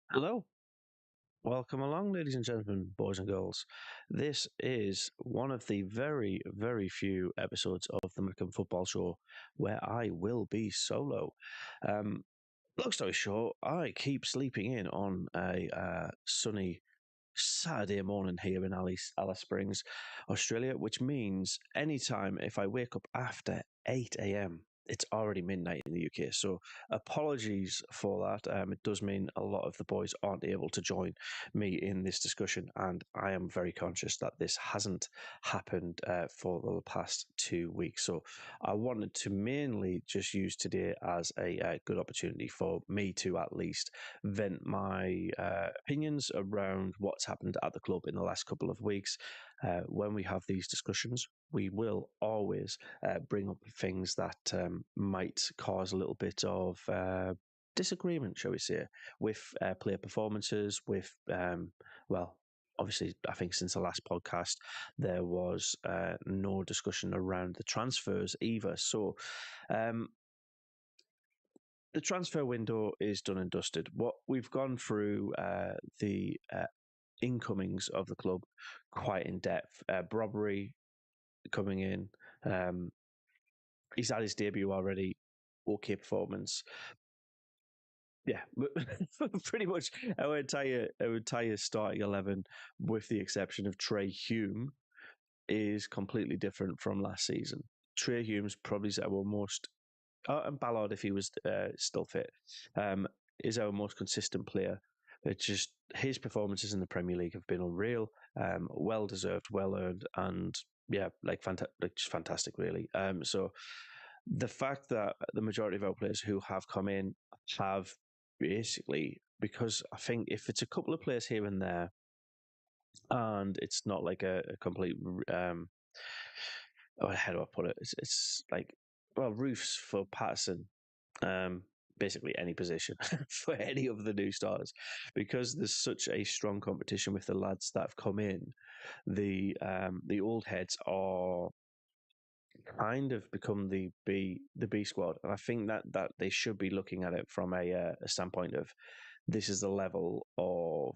Hello, welcome along, ladies and gentlemen, boys and girls. This is one of the very, very few episodes of the Macam Football Show where I will be solo. Um, Long story short, I keep sleeping in on a sunny Saturday morning here in Alice Springs, Australia, which means anytime if I wake up after 8 a.m., it's already midnight in the UK. So apologies for that. It does mean a lot of the boys aren't able to join me in this discussion, and I am very conscious that this hasn't happened for the past 2 weeks. So I wanted to mainly just use today as a good opportunity for me to at least vent my opinions around what's happened at the club in the last couple of weeks. When we have these discussions, we will always bring up things that might cause a little bit of disagreement, shall we say, with player performances, with, well, obviously, I think since the last podcast, there was no discussion around the transfers either. So, the transfer window is done and dusted. What we've gone through the incomings of the club quite in depth. Brobbery coming in, um, he's had his debut already. Okay performance. Yeah, pretty much our entire starting 11, with the exception of Trey Hume, is completely different from last season. Trey Hume's probably our most and Ballard, if he was still fit, um, is our most consistent player. It's just his performances in the Premier League have been unreal, well deserved, well earned, and yeah, like just fantastic, really. So the fact that the majority of our players who have come in have basically, because I think if it's a couple of players here and there, and it's not like a complete how do I put it? It's like, well, roofs for Patterson, um, basically any position for any of the new stars, because there's such a strong competition with the lads that have come in. The old heads are kind of become the B squad, and I think that they should be looking at it from a standpoint of this is the level of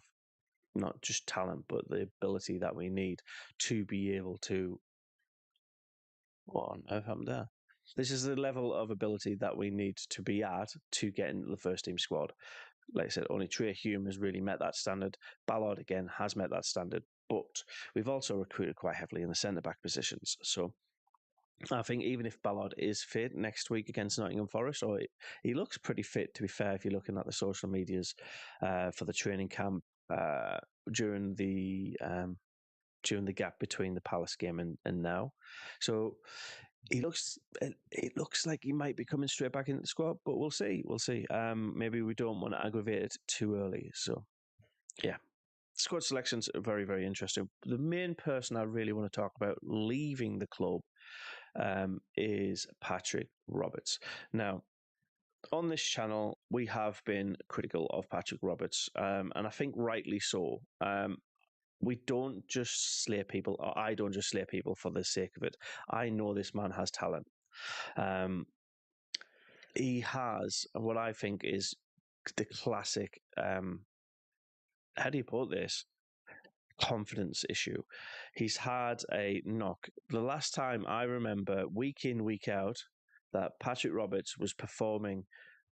not just talent but the ability that we need to be able to. What on earth happened there? This is the level of ability that we need to be at to get into the first team squad. Like I said, only Trey Hume has really met that standard. Ballard, again, has met that standard. But we've also recruited quite heavily in the centre back positions. So I think even if Ballard is fit next week against Nottingham Forest, or he looks pretty fit, to be fair, if you're looking at the social medias for the training camp uh, during the um, during the gap between the Palace game and now. So it looks like he might be coming straight back into the squad, but we'll see. We'll see. Maybe we don't want to aggravate it too early. So yeah. Squad selections are very, very interesting. The main person I really want to talk about leaving the club is Patrick Roberts. Now, on this channel, we have been critical of Patrick Roberts, and I think rightly so. We don't just slay people, or I don't just slay people for the sake of it. I know this man has talent. Um, he has what I think is the classic. How do you put this? Confidence issue. He's had a knock. The last time I remember, week in, week out, that Patrick Roberts was performing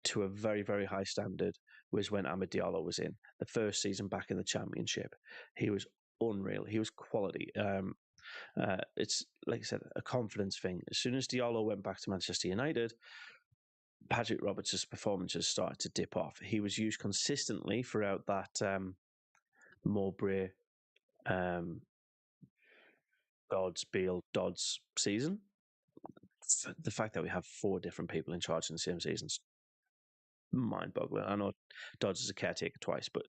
to a very, very high standard was when Amad Diallo was in the first season back in the Championship. He was unreal. He was quality. It's like I said, a confidence thing. As soon as Diallo went back to Manchester United, Patrick Roberts' performances started to dip off. He was used consistently throughout that Mowbray, um, Dodds, Beale, Dodds season. The fact that we have four different people in charge in the same season's mind-boggling. I know Dodds is a caretaker twice, but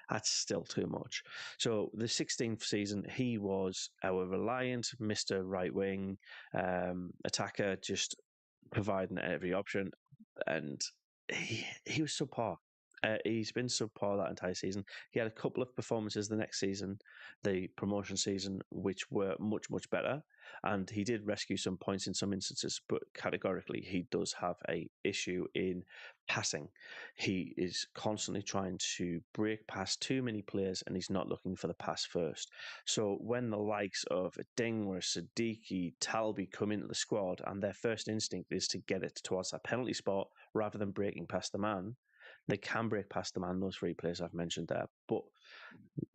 that's still too much. So the 16th season, he was our reliant Mr. Right Wing attacker, just providing every option, and he was subpar. He's been subpar that entire season. He had a couple of performances the next season, the promotion season, which were much, much better. and he did rescue some points in some instances, but categorically he does have a issue in passing. He is constantly trying to break past too many players, and he's not looking for the pass first. So when the likes of Dingler, Siddiqui, Talby come into the squad, and their first instinct is to get it towards that penalty spot rather than breaking past the man, they can break past the man, those three players I've mentioned there. But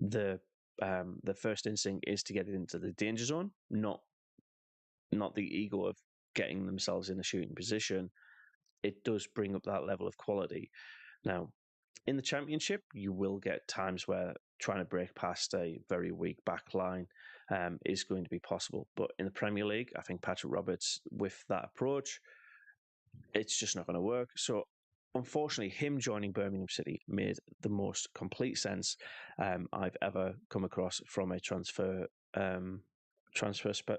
the first instinct is to get it into the danger zone, not the ego of getting themselves in a shooting position. It does bring up that level of quality. Now, in the Championship, you will get times where trying to break past a very weak back line is going to be possible. But in the Premier League, I think Patrick Roberts, with that approach, it's just not going to work. So, unfortunately, him joining Birmingham City made the most complete sense I've ever come across from a transfer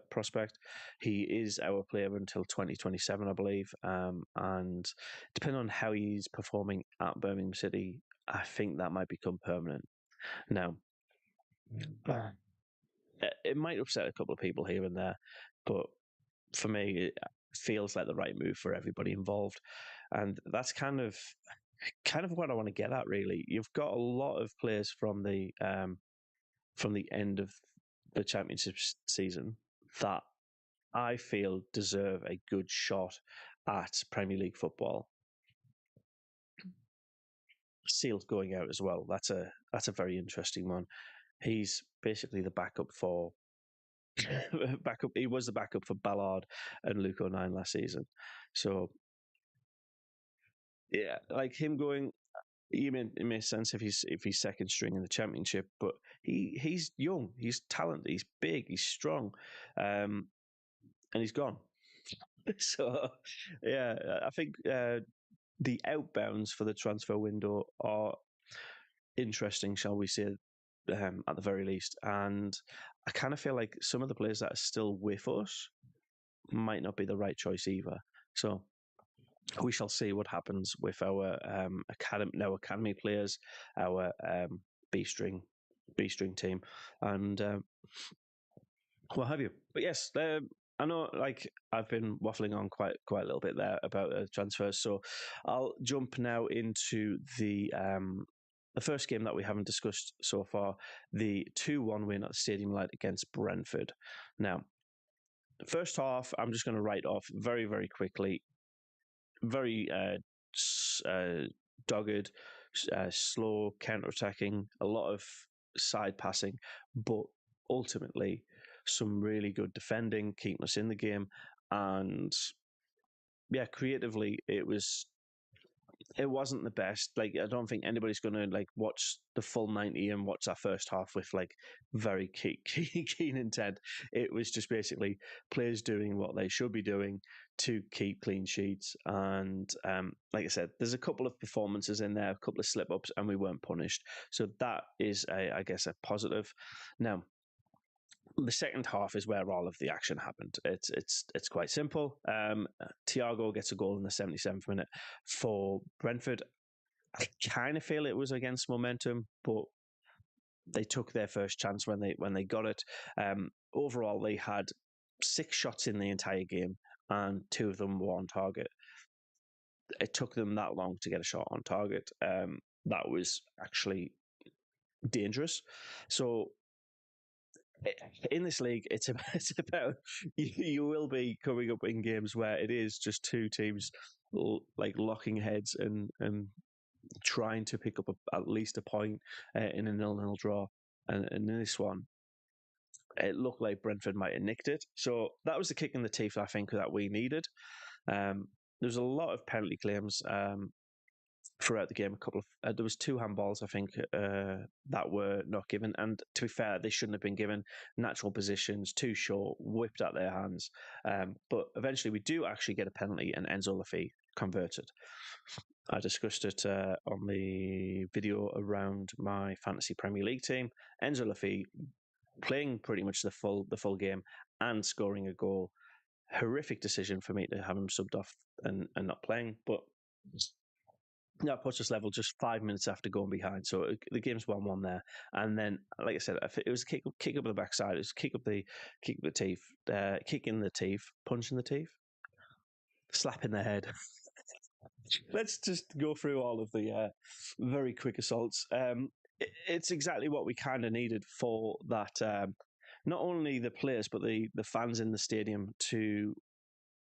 prospect. He is our player until 2027, I believe. And depending on how he's performing at Birmingham City, I think that might become permanent. Now, it might upset a couple of people here and there, but for me, it feels like the right move for everybody involved. And that's kind of what I want to get at, really. You've got a lot of players from the end of the championship season that I feel deserve a good shot at Premier League football. Seal's going out as well. That's a very interesting one. He's basically the backup for backup. He was the backup for Ballard and Luke O'Nien last season. So yeah, like him going. It makes sense if he's second string in the Championship, but he's young, he's talented, he's big, he's strong, and he's gone. So yeah, I think the outbounds for the transfer window are interesting, shall we say, at the very least. And I kind of feel like some of the players that are still with us might not be the right choice either. So we shall see what happens with our academy players, our B string team, and what have you. But yes, I know, like I've been waffling on quite a little bit there about transfers, so I'll jump now into the first game that we haven't discussed so far, the 2-1 win at the Stadium Light against Brentford. Now, first half, I'm just going to write off very, very quickly. Very dogged, slow counter-attacking, a lot of side passing, but ultimately some really good defending, keeping us in the game. And yeah, creatively, it wasn't the best. Like, I don't think anybody's going to like watch the full 90 and watch that first half with like very keen intent. It was just basically players doing what they should be doing to keep clean sheets. And like I said, there's a couple of performances in there, a couple of slip ups, and we weren't punished. So that is, I guess, a positive. Now, the second half is where all of the action happened. It's quite simple. Thiago gets a goal in the 77th minute for Brentford. I kind of feel it was against momentum, but they took their first chance when they got it. Overall, they had 6 shots in the entire game, and 2 of them were on target. It took them that long to get a shot on target. That was actually dangerous. So in this league, it's about you will be coming up in games where it is just 2 teams like locking heads and trying to pick up at least a point in a 0-0 draw. And in this one, it looked like Brentford might have nicked it. So that was the kick in the teeth, I think, that we needed. There's a lot of penalty claims throughout the game. There was 2 handballs, I think, that were not given. And to be fair, they shouldn't have been given. Natural positions, too short, whipped at their hands. But eventually, we do actually get a penalty, and Enzo Laffi converted. I discussed it on the video around my fantasy Premier League team. Enzo Laffi playing pretty much the full game and scoring a goal. Horrific decision for me to have him subbed off and not playing, but That puts us level just 5 minutes after going behind. So the game's 1-1 there. And then, like I said, it was kick up the backside. It was kick up the teeth, kick in the teeth, punch in the teeth, slap in the head. Let's just go through all of the very quick assaults. It's exactly what we kind of needed for that. Not only the players, but the fans in the stadium to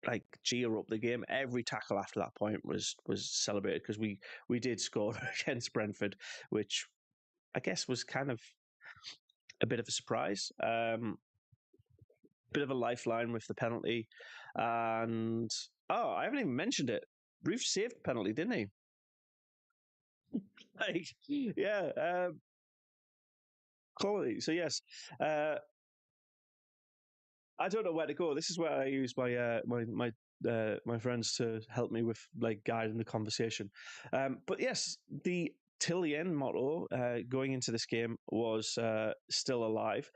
like cheer up the game. Every tackle after that point was celebrated because we did score against Brentford, which I guess was kind of a bit of a surprise. Bit of a lifeline with the penalty, and I haven't even mentioned it. Roof saved the penalty, didn't he? Like, yeah, quality. So yes, I don't know where to go. This is where I use my friends to help me with like guiding the conversation. But yes, the till the end motto going into this game was still alive.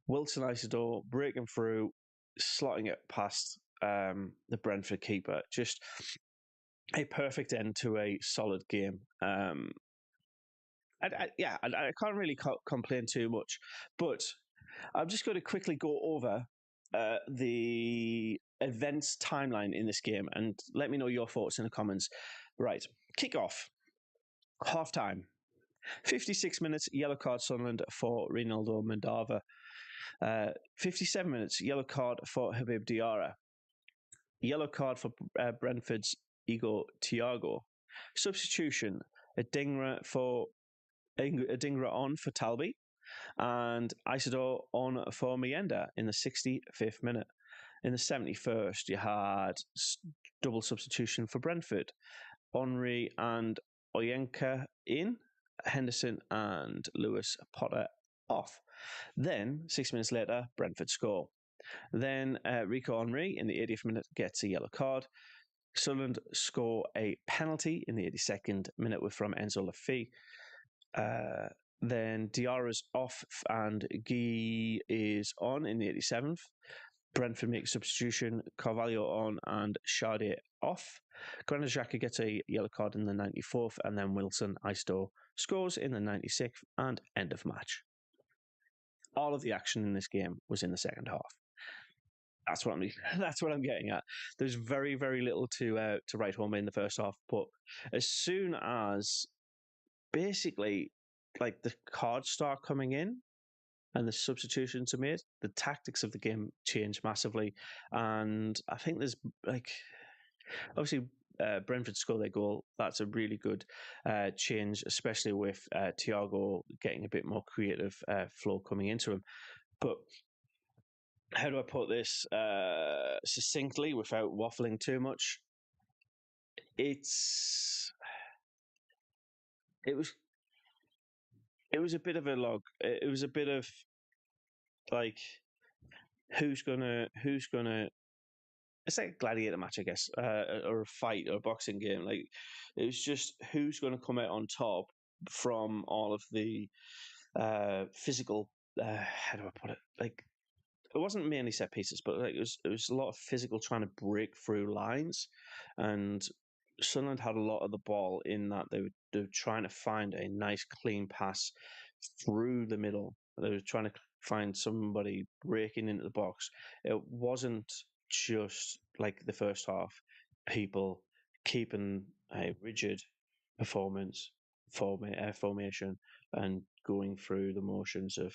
Wilson Isidore breaking through, slotting it past the Brentford keeper. Just a perfect end to a solid game. I can't really complain too much, but I'm just going to quickly go over the events timeline in this game and let me know your thoughts in the comments. Right, kick off, half time, 56 minutes, yellow card Sunderland for Ronaldo Mandava. 57 minutes, yellow card for Habib Diarra. Yellow card for Brentford's Igor Thiago. Substitution, a Dingra on for Talby, and Isidore on for Mienda in the 65th minute. In the 71st, you had double substitution for Brentford. Henry and Oyenka in, Henderson and Lewis Potter off. Then, 6 minutes later, Brentford score. Then Rico Henry in the 80th minute gets a yellow card. Sunderland score a penalty in the 82nd minute from Enzo Lafay. Then Diarra's off and Guy is on in the 87th. Brentford makes substitution, Carvalho on and Sade off. Granit Xhaka gets a yellow card in the 94th, and then Wilson Isidore scores in the 96th, and end of match. All of the action in this game was in the second half. That's what I'm getting at. There's very, very little to write home in the first half, but as soon as basically like the cards start coming in and the substitutions are made, the tactics of the game change massively. And I think there's like, obviously, Brentford score their goal. That's a really good change, especially with Thiago getting a bit more creative flow coming into him. But how do I put this succinctly without waffling too much? It was a bit of a log. It was a bit of like who's gonna. It's like a gladiator match, I guess, or a fight or a boxing game. Like it was just who's going to come out on top from all of the physical. How do I put it? Like it wasn't mainly set pieces, but like it was a lot of physical trying to break through lines, and Sunderland had a lot of the ball in that they were trying to find a nice clean pass through the middle. They were trying to find somebody breaking into the box. It wasn't just like the first half, people keeping a rigid performance formation and going through the motions of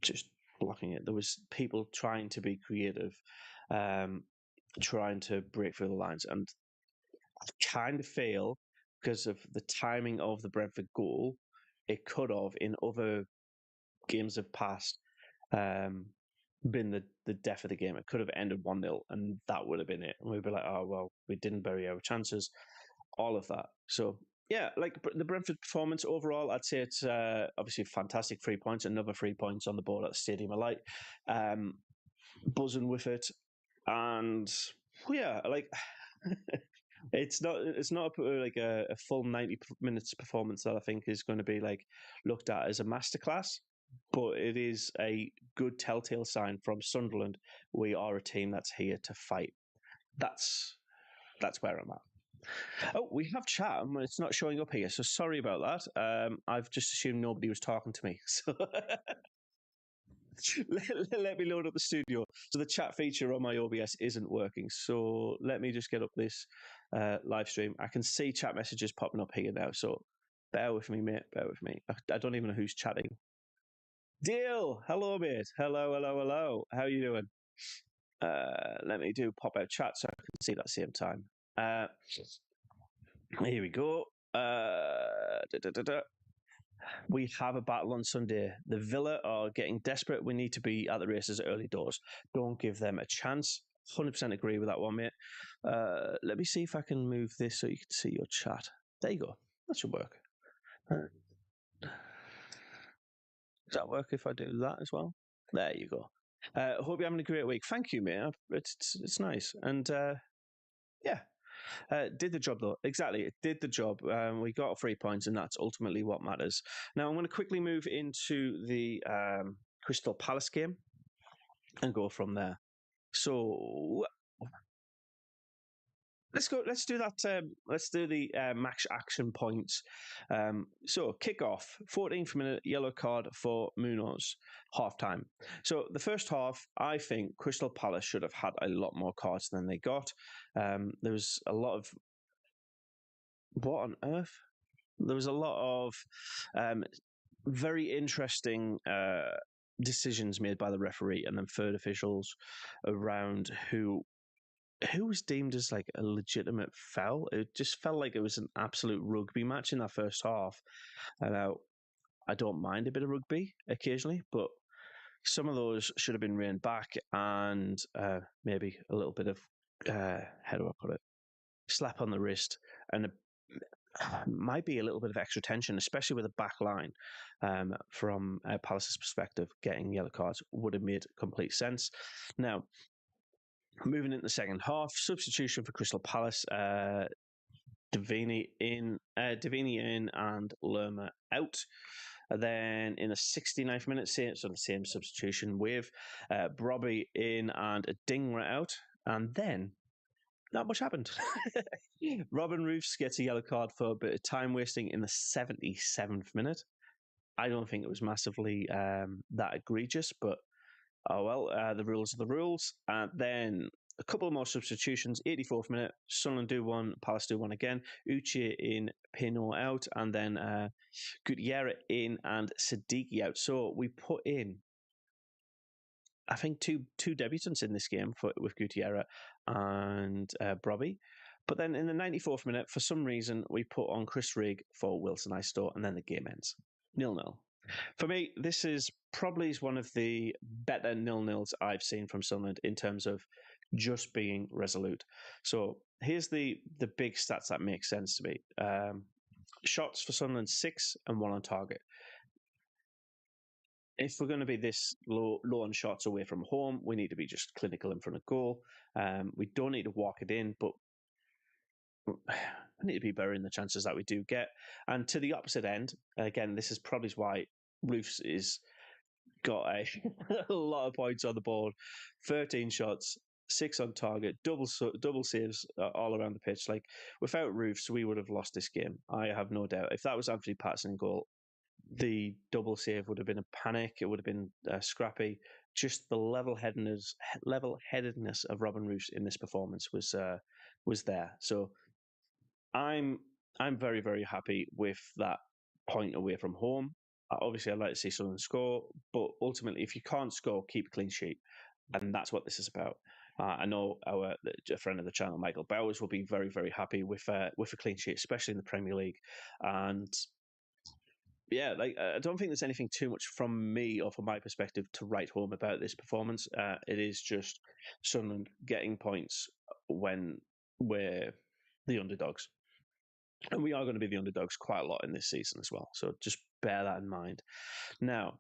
just blocking it. There was people trying to be creative, trying to break through the lines, and I kind of feel because of the timing of the Brentford goal, it could have in other games of past been the death of the game. It could have ended 1-0 and that would have been it. And we'd be like, oh, well, we didn't bury our chances, all of that. So, yeah, like the Brentford performance overall, I'd say it's obviously fantastic 3 points, another 3 points on the board at the Stadium of Light. Buzzing with it. And, yeah, like... It's not like a full 90 minutes performance that I think is going to be like looked at as a masterclass, but it is a good telltale sign from Sunderland. We are a team that's here to fight. That's where I'm at. Oh, we have chat. It's not showing up here, so sorry about that. I've just assumed nobody was talking to me. So let me load up the studio. So the chat feature on my OBS isn't working. So let me just get up this live stream. I can see chat messages popping up here now. So bear with me, mate. Bear with me. I don't even know who's chatting. Deal. Hello, mate. Hello, hello, hello. How are you doing? Let me do pop out chat so I can see that at the same time. Here we go. We have a battle on Sunday. The Villa are getting desperate. We need to be at the races early doors. Don't give them a chance. 100% agree with that one, mate. Let me see if I can move this so you can see your chat. There you go. That should work. Does that work if I do that as well? There you go. Hope you're having a great week. Thank you, mate. It's nice. And yeah, did the job though. Exactly, it did the job. We got 3 points, and that's ultimately what matters. Now I'm going to quickly move into the Crystal Palace game and go from there. So let's go. Let's do that. Let's do the max action points. So kick off, 14th minute, yellow card for Munoz, half time. So the first half, I think Crystal Palace should have had a lot more cards than they got. There was a lot of what on earth? There was a lot of very interesting decisions made by the referee and then third officials around who was deemed as like a legitimate foul. It just felt like it was an absolute rugby match in that first half. And I don't mind a bit of rugby occasionally, but some of those should have been reined back and maybe a little bit of how do I put it? Slap on the wrist and might be a little bit of extra tension, especially with the back line. From Palace's perspective, getting yellow cards would have made complete sense. Now, moving into the second half, substitution for Crystal Palace. Davini in, and Lerma out. And then in the 69th minute, so the same substitution with Brobby in and Dingra out. And then not much happened. Robin Roofs gets a yellow card for a bit of time wasting in the 77th minute. I don't think it was massively that egregious, but oh well, the rules are the rules. And then a couple more substitutions. 84th minute, Sunderland do one, Palace do one again. Uche in, Pino out, and then Gutierrez in and Siddiqui out. So we put in, I think, two debutants in this game with Gutierrez and Brobby. But then in the 94th minute, for some reason, we put on Chris Rigg for Wilson Isidore, and then the game ends 0-0. For me, this is probably one of the better 0-0s I've seen from Sunderland in terms of just being resolute. So here's the big stats that make sense to me. Shots for Sunderland, 6 and 1 on target. If we're going to be this low on shots away from home, we need to be just clinical in front of goal. We don't need to walk it in, but we need to be better in the chances that we do get. And to the opposite end, again, this is probably why Roofs is got a lot of points on the board. 13 shots, 6 on target, double saves all around the pitch. Like without Roofs, we would have lost this game. I have no doubt. If that was Anthony Patterson in goal, the double save would have been a panic. It would have been scrappy. Just the level-headedness of Robin Roofs in this performance was there. So I'm very, very happy with that point away from home. Obviously, I'd like to see Sunderland score, but ultimately, if you can't score, keep a clean sheet, and that's what this is about. I know a friend of the channel, Michael Bowers, will be very, very happy with a clean sheet, especially in the Premier League. And yeah, like I don't think there's anything too much from me or from my perspective to write home about this performance. It is just Sunderland getting points when we're the underdogs. And we are going to be the underdogs quite a lot in this season as well. So just bear that in mind. Now,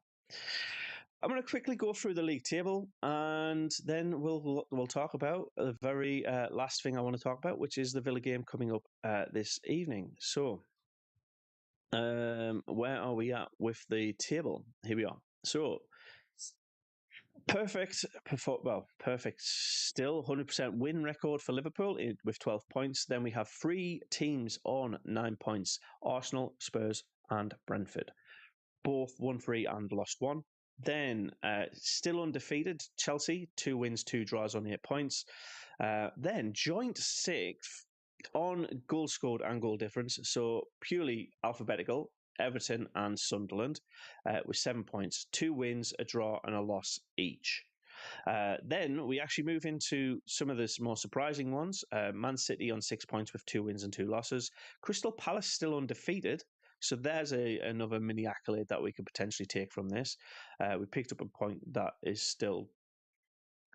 I'm going to quickly go through the league table, and then we'll talk about the very last thing I want to talk about, which is the Villa game coming up this evening. So, where are we at with the table? Here we are. So, Perfect. Still 100% win record for Liverpool with 12 points. Then we have three teams on 9 points: Arsenal, Spurs, and Brentford. Both won three and lost one. Then, still undefeated, Chelsea, 2 wins, 2 draws on 8 points. Then, joint sixth on goal scored and goal difference. So, purely alphabetical, Everton and Sunderland with 7 points, 2 wins, a draw, and a loss each. Then we actually move into some of the more surprising ones. Man City on 6 points with 2 wins and 2 losses. Crystal Palace still undefeated. So there's another mini accolade that we could potentially take from this. We picked up a point that is still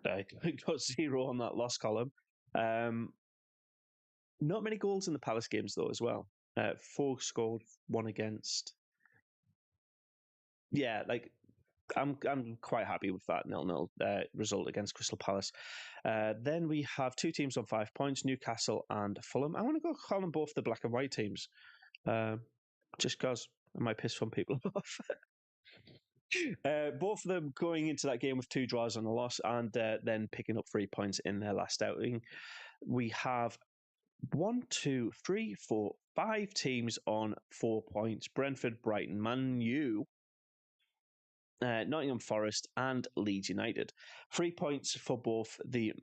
got 0 on that loss column. Not many goals in the Palace games though, as well. 4 scored, 1 against. Yeah, I'm quite happy with that 0-0 result against Crystal Palace. Then we have 2 teams on 5 points: Newcastle and Fulham. I want to go call them both the black and white teams, just because I might piss some people off. Both of them going into that game with 2 draws and a loss, and then picking up 3 points in their last outing. We have 1, 2, 3, 4, 5 teams on 4 points: Brentford, Brighton, Man U, Nottingham Forest, and Leeds United. 3 points for both the.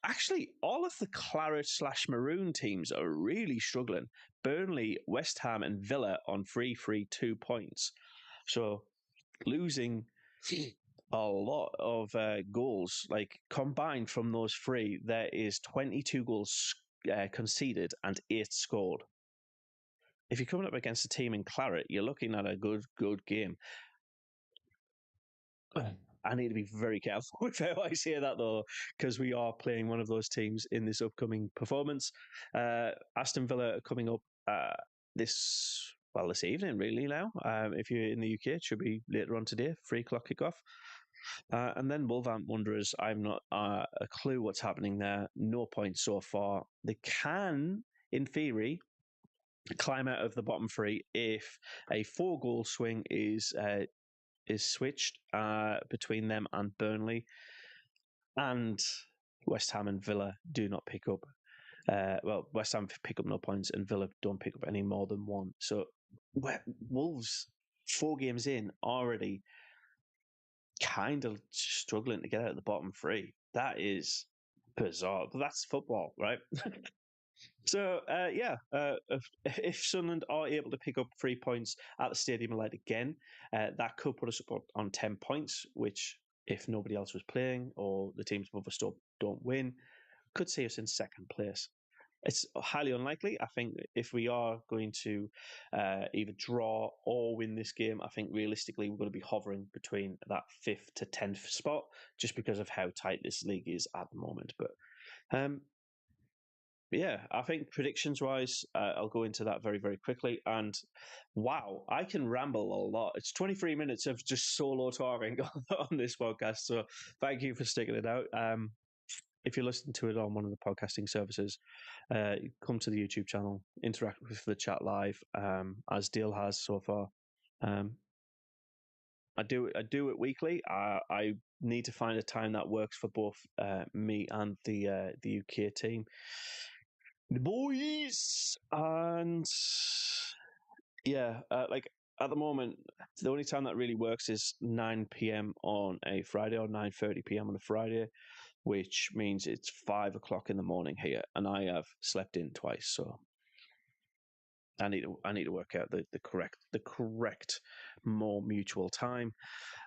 Actually, all of the Claret/Maroon teams are really struggling. Burnley, West Ham, and Villa on 2 points. So losing a lot of goals, like combined from those three, there is 22 goals conceded and 8 scored. If you're coming up against a team in Claret, you're looking at a good game. I need to be very careful with how I say that, though, because we are playing one of those teams in this upcoming performance. Aston Villa are coming up this evening, really, now. If you're in the UK, it should be later on today, 3:00 kickoff. And then Wolverhampton Wanderers, I'm not a clue what's happening there. No points so far. They can, in theory, climb out of the bottom 3 if a 4-goal swing is switched between them and Burnley, and West Ham and Villa do not pick up. West Ham pick up no points, and Villa don't pick up any more than 1. So Wolves, 4 games in, already kind of struggling to get out of the bottom 3. That is bizarre, but that's football, right? So, if Sunderland are able to pick up 3 points at the Stadium of Light again, that could put us up on 10 points, which, if nobody else was playing or the teams above us don't win, could see us in second place. It's highly unlikely. I think if we are going to either draw or win this game, I think realistically we're going to be hovering between that 5th to 10th spot, just because of how tight this league is at the moment. But yeah, I think predictions-wise, I'll go into that very, very quickly. And wow, I can ramble a lot. It's 23 minutes of just solo talking on this podcast. So thank you for sticking it out. If you're listening to it on one of the podcasting services, come to the YouTube channel, interact with the chat live, as Dale has so far. I do it weekly. I need to find a time that works for both me and the UK team, the boys. And yeah, at the moment, the only time that really works is 9 p.m. on a Friday or 9:30 p.m. on a Friday, which means it's 5 o'clock in the morning here, and I have slept in twice, so I need to work out the correct more mutual time.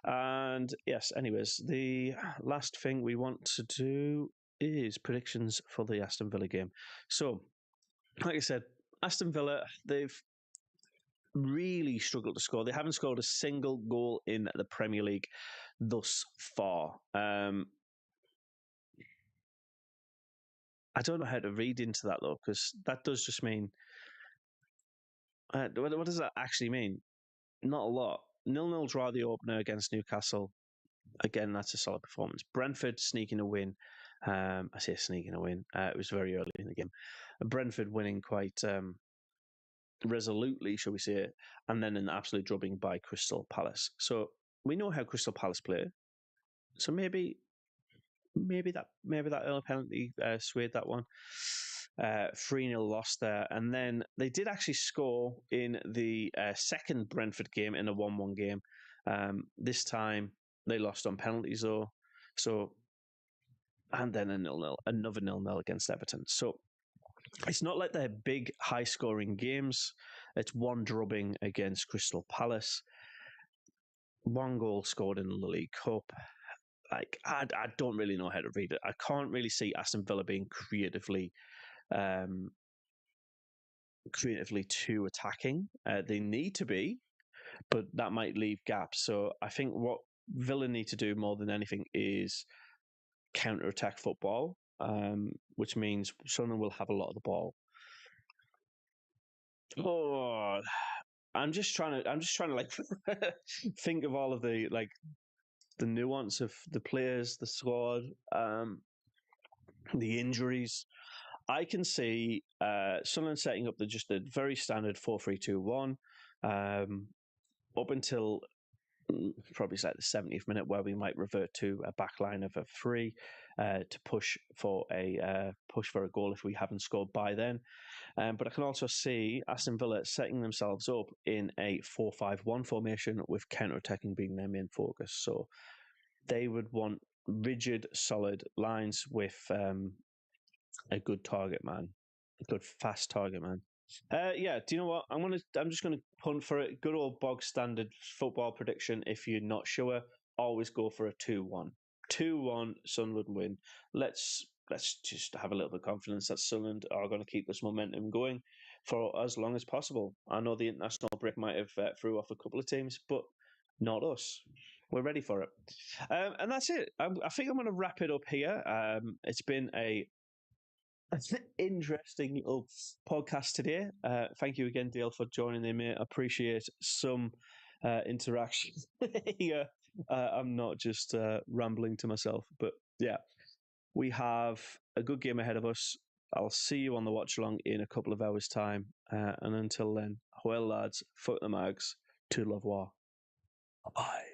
And yes, anyways, the last thing we want to do is predictions for the Aston Villa game. So, like I said, Aston Villa, they've really struggled to score. They haven't scored a single goal in the Premier League thus far. I don't know how to read into that, though, because that does just mean... what does that actually mean? Not a lot. 0-0 draw the opener against Newcastle. Again, that's a solid performance. Brentford sneaking a win. I say sneaking a win. It was very early in the game. Brentford winning quite resolutely, shall we say, and then an absolute drubbing by Crystal Palace. So we know how Crystal Palace play. So maybe that early penalty swayed that one. 3-0 loss there. And then they did actually score in the second Brentford game in a 1-1 game. This time they lost on penalties though. So, and then a 0-0, another 0-0 against Everton. So it's not like they're big, high-scoring games. It's one drubbing against Crystal Palace, one goal scored in the League Cup. Like I don't really know how to read it. I can't really see Aston Villa being um, creatively too attacking. They need to be, but that might leave gaps. So I think what Villa need to do more than anything is counter-attack football, which means Sunderland will have a lot of the ball. Oh, I'm just trying to like think of all of the nuance of the players, the squad, the injuries. I can see Sunderland setting up just a very standard 4-3-2-1 up until probably like the 70th minute, where we might revert to a back line of a three to push for a goal if we haven't scored by then. But I can also see Aston Villa setting themselves up in a 4-5-1 formation with counter-attacking being their main focus. So they would want rigid, solid lines with a good target man, a good fast target man. Yeah, do you know what? I'm just gonna punt for it. Good old bog standard football prediction. If you're not sure, always go for a 2-1. 2-1 Sunderland win. Let's just have a little bit of confidence that Sunderland are going to keep this momentum going for as long as possible. I know the international break might have threw off a couple of teams, but not us. We're ready for it. And that's it. I think I'm going to wrap it up here. It's been a interesting little podcast today. Thank you again, Dale, for joining in, mate. I appreciate some interaction here. I'm not just rambling to myself, but yeah, we have a good game ahead of us. I'll see you on the watch along in a couple of hours' time. And until then, well, lads, fuck the mags, to love war. Bye.